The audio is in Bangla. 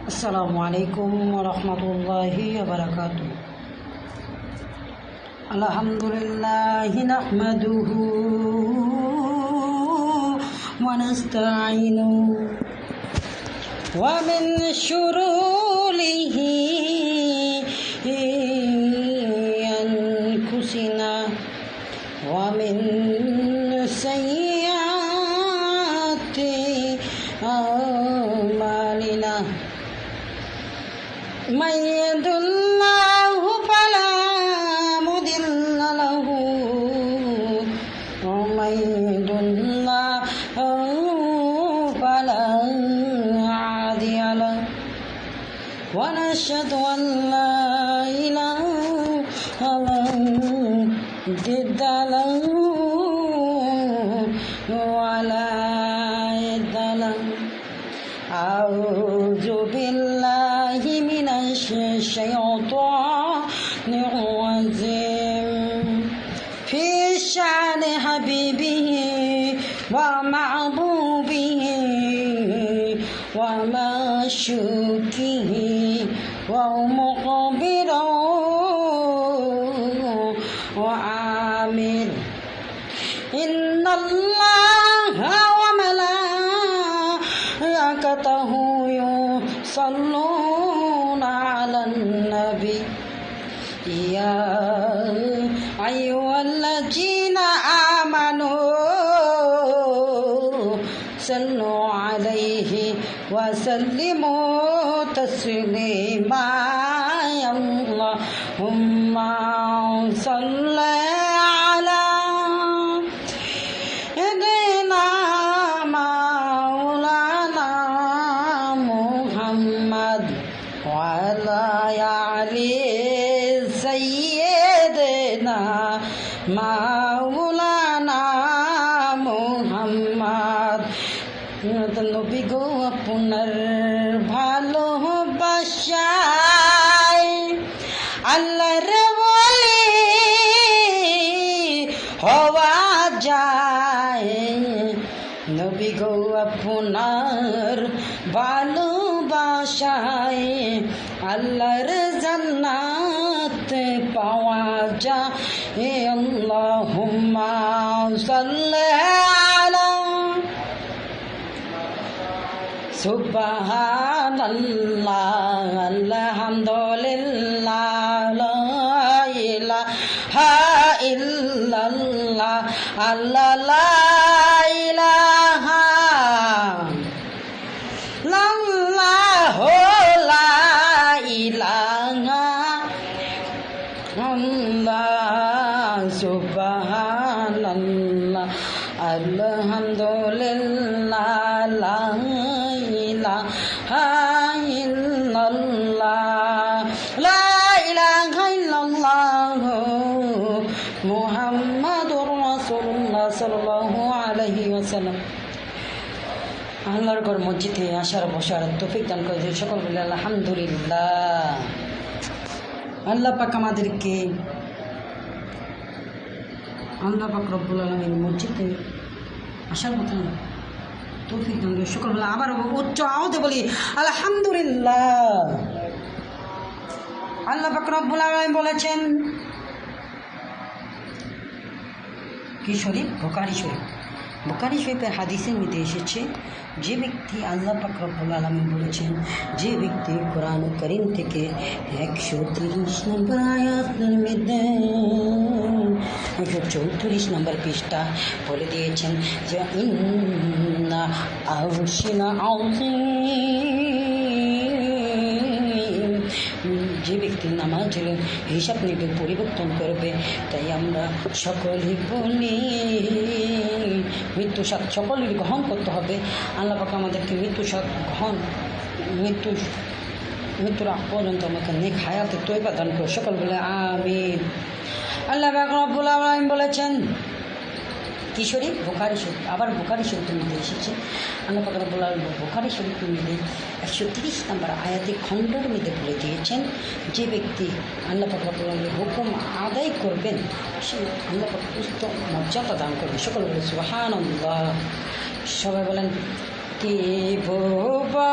अस्सलामु अलैकुम वरहमतुल्लाहि वबरकातुहू। अल्हम्दुलिल्लाहि नहमदुहू व नस्तईनुहू व मिन शुरूरिही अनफुसिना व मिन सय्यिआति अमालिना मन यहदिल्लाहु फला मुदिल्ल लहू व मन युद्लिल्हु फला हादिय लहू व नशहदु अन ला इलाहा इल्लल्लाह लहू व ला निद्द लहू। अऊज़ु बिल्लाहि मिनश शैतानिर रजीम। फी शान हबीबिही व महबूबिही व माशूकिही व मुक़बिरो व आमिर। इन्नल्लाहा व मलाइकतहू युसल्लूना अलन नबी या अय्युहल्लज़ीना आमनू सल्लु अलैहि व सल्लिमू तस्लीमा। अल्लाहुम्मा सल्लि अला सय्यिदिना मौलाना मुहम्मद व अला आलि सय्यिदिना मौलाना मुहम्मद। नबी गो আপনার ভালোবাসায় আল্লাহর ওলি হওয়া যায়। নবী গো আপনার ভালোবাসায় আল্লাহর জান্নাত পাওয়া যায়। আল্লাহুম্মা সাল্লি আলা সুবহানাল্লাহ আলহামদুলিল্লাহ লা ইলাহা ইল্লাল্লাহ আল্লাহ লা ইলাহা ইল্লাল্লাহু লা ইলাহা ইল্লাল্লাহ সুবহানাল্লাহ আলহামদুলিল্লাহ লা ইলাহা ইল্লাল্লাহ লা ইলাহা ইল্লাল্লাহ মুহাম্মাদুর রাসূলুল্লাহ সাল্লাল্লাহু আলাইহি ওয়াসাল্লাম। আল্লাহর ঘর মসজিদে আসার বসার তৌফিক দান করে সকল বলে আলহামদুলিল্লাহ। আল্লাহ পাক আমাদেরকে আল্লাহ পাক রব্বুল আলামিন মসজিদে আসার মতন তৌফিক দান করে সকল বলে আবার উচ্চ আওয়াজে বলি আলহামদুলিল্লাহ। আল্লাহ পাক রব্বুল আলামিন বলেছেন কি শরীফ বুখারী শরীফ, বুখারী শরীফের হাদিসের মধ্যে এসেছে যে ব্যক্তি আল্লাহ পাক রব্বুল আলামিন বলেছেন যে ব্যক্তি কোরআন কারীম থেকে 130 নম্বর আয়াতের মধ্যে 134 নম্বর পৃষ্ঠা বলে দিয়েছেন যে ইন্না আউশিনা আউযিম, যে ব্যক্তি নামাজের হিসাব নিকেশ পরিবর্তন করবে। তাই আমরা সকলেই বলি মৃত্যু স্বাদ সকলের গ্রহণ করতে হবে। আল্লাহ পাক আমাদেরকে মৃত্যুর আগ পর্যন্ত আমাকে নেক হায়াতে তয়বা দান করে সকল বলে আমিন। আল্লাহ পাক রব্বুল আলামিন বলেছেন কি শরীফ বুখারী শরীফ, আবার বুখারী শরীফের মধ্যে এসেছে আল্লাহ পাক রব্বুল আলামিন বুখারী শরীফের মধ্যে 130 নম্বর আয়াতে খণ্ডের মধ্যে বলে দিয়েছেন যে ব্যক্তি আল্লাহ পাক রব্বুল আলামিনের হুকুম আদায় করবেন সে আল্লাহ পাক উত্তম মর্যাদা দান করবেন। সকল বলে সুবহানাল্লাহ। সবাই বলেন ত্রিভুবনের